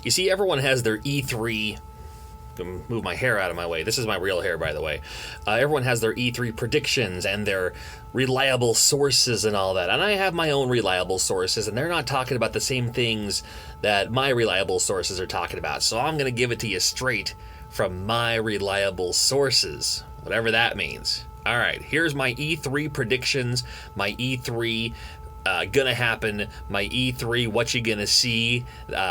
You see, everyone has their E3. Move my hair out of my way. This is my real hair, by the way. Everyone has their E3 predictions and their reliable sources and all that. And I have my own reliable sources, and they're not talking about the same things that my reliable sources are talking about. So I'm going to give it to you straight from my reliable sources, whatever that means. All right, here's my E3 predictions, my E3 gonna happen, my E3 what you gonna see,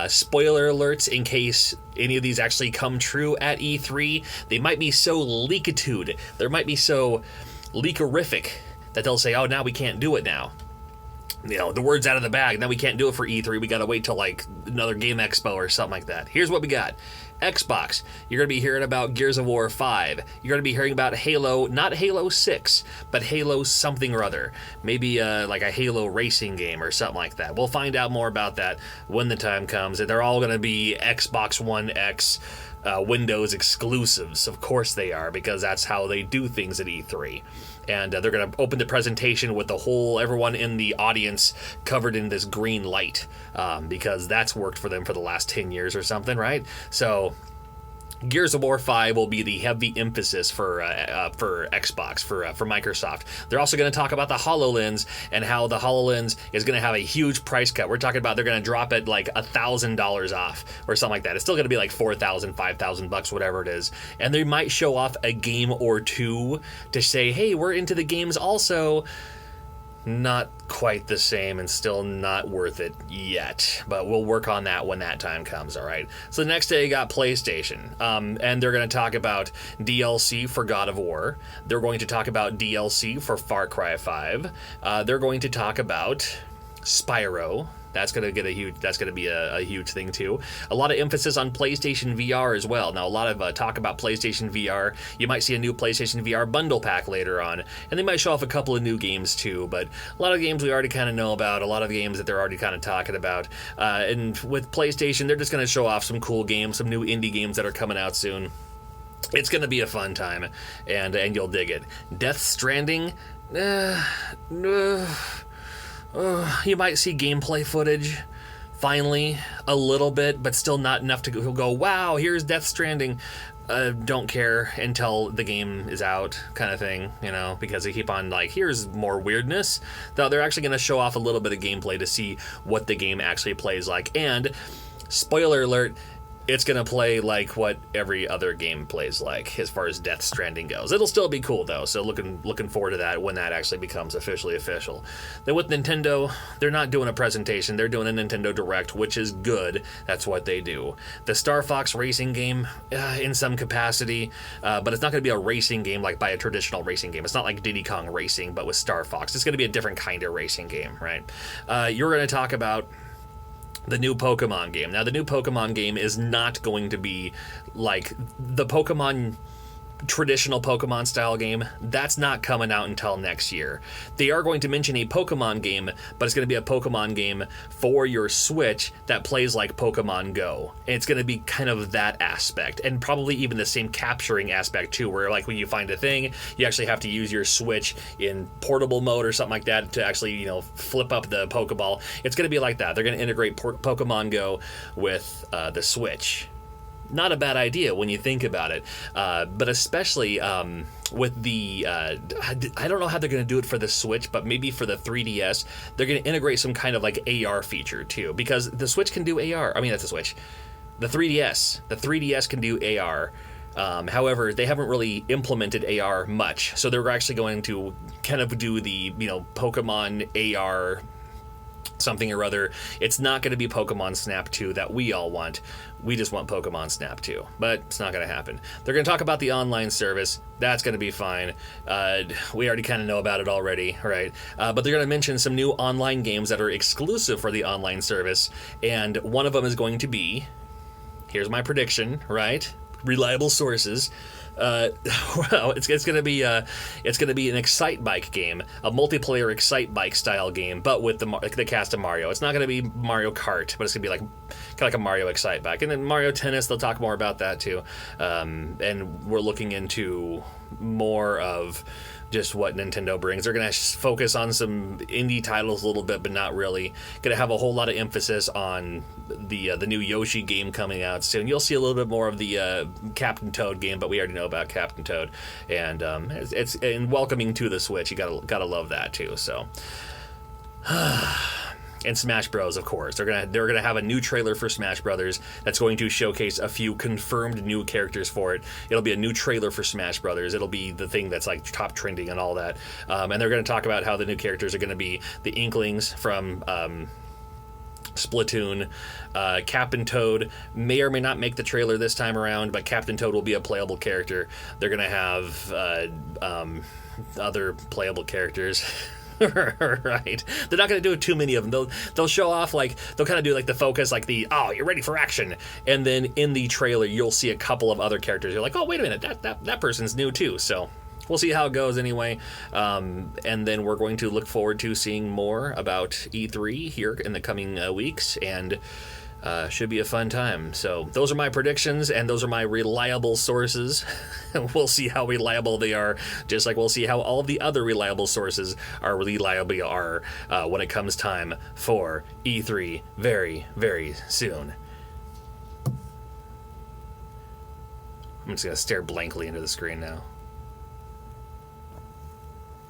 spoiler alerts in case any of these actually come true at E3. They might be so leakitude, they might be so leakerific that they'll say, oh, now we can't do it now. You know, the word's out of the bag, now we can't do it for E3, we gotta wait till like another Game Expo or something like that. Here's what we got. Xbox, you're going to be hearing about Gears of War 5. You're going to be hearing about Halo, not Halo 6, but Halo something or other. Maybe like a Halo racing game or something like that. We'll find out more about that when the time comes. They're all going to be Xbox One X Windows exclusives. Of course they are, because that's how they do things at E3. And they're going to open the presentation with everyone in the audience covered in this green light, because that's worked for them for the last 10 years or something, right? So Gears of War 5 will be the heavy emphasis for Xbox, for Microsoft. They're also going to talk about the HoloLens and how the HoloLens is going to have a huge price cut. We're talking about they're going to drop it like $1,000 off or something like that. It's still going to be like $4,000, $5,000, whatever it is. And they might show off a game or two to say, hey, we're into the games also. Not quite the same and still not worth it yet, but we'll work on that when that time comes. All right, so the next day you got PlayStation, and they're going to talk about DLC for God of War. They're going to talk about DLC for Far Cry 5. They're going to talk about Spyro. That's going to be a huge thing too. A lot of emphasis on PlayStation VR as well. Now, a lot of talk about PlayStation VR. You might see a new PlayStation VR bundle pack later on, and they might show off a couple of new games too, but a lot of games we already kind of know about, a lot of games that they're already kind of talking about. And with PlayStation, they're just going to show off some cool games, some new indie games that are coming out soon. It's going to be a fun time, and you'll dig it. Death Stranding? You might see gameplay footage, finally, a little bit, but still not enough to go, wow, here's Death Stranding. Don't care until the game is out, kind of thing, you know, because they keep on like, here's more weirdness. Though they're actually going to show off a little bit of gameplay to see what the game actually plays like. And, spoiler alert, it's going to play like what every other game plays like as far as Death Stranding goes. It'll still be cool, though, so looking forward to that when that actually becomes officially official. Then with Nintendo, they're not doing a presentation. They're doing a Nintendo Direct, which is good. That's what they do. The Star Fox racing game, in some capacity, but it's not going to be a racing game like by a traditional racing game. It's not like Diddy Kong Racing, but with Star Fox. It's going to be a different kind of racing game, right? You're going to talk about the new Pokemon game. Now, the new Pokemon game is not going to be like the traditional Pokemon style game. That's not coming out until next year. They are going to mention a Pokemon game, but it's going to be a Pokemon game for your Switch that plays like Pokemon Go. And it's going to be kind of that aspect, and probably even the same capturing aspect too, where like when you find a thing, you actually have to use your Switch in portable mode or something like that to actually, you know, flip up the Pokeball. It's going to be like that. They're going to integrate Pokemon Go with the Switch. Not a bad idea when you think about it, but especially with the I don't know how they're going to do it for the Switch, but maybe for the 3DS they're going to integrate some kind of like AR feature too, because the Switch can do AR. I mean, that's the Switch. The 3DS can do AR. However, they haven't really implemented AR much, so they're actually going to kind of do the, you know, Pokemon AR something or other. It's not going to be Pokemon Snap 2 that we all want. We just want Pokemon Snap 2, but it's not going to happen. They're going to talk about the online service. That's going to be fine. We already kind of know about it already, right? But they're going to mention some new online games that are exclusive for the online service, and one of them is going to be, here's my prediction, right? Reliable sources. Well, it's going to be an Excite Bike game, a multiplayer Excite Bike style game, but with the cast of Mario. It's not going to be Mario Kart, but it's going to be kind of like a Mario Excite Bike, and then Mario Tennis. They'll talk more about that too, and we're looking into more of just what Nintendo brings. They're going to focus on some indie titles a little bit, but not really. Going to have a whole lot of emphasis on the new Yoshi game coming out soon. You'll see a little bit more of the Captain Toad game, but we already know about Captain Toad, and it's welcoming to the Switch. You gotta love that too. So. And Smash Bros, of course. They're gonna have a new trailer for Smash Brothers that's going to showcase a few confirmed new characters for it. It'll be a new trailer for Smash Brothers. It'll be the thing that's like top trending and all that. And they're going to talk about how the new characters are going to be the Inklings from Splatoon. Captain Toad may or may not make the trailer this time around, but Captain Toad will be a playable character. They're going to have other playable characters. Right. They're not going to do too many of them. They'll show off, they'll kind of do the focus, you're ready for action. And then in the trailer, you'll see a couple of other characters. You're like, oh, wait a minute, that person's new too. So we'll see how it goes anyway. And then we're going to look forward to seeing more about E3 here in the coming weeks. And should be a fun time. So those are my predictions, and those are my reliable sources. We'll see how reliable they are, just like we'll see how all of the other reliable sources are when it comes time for E3 very, very soon. I'm just going to stare blankly into the screen now.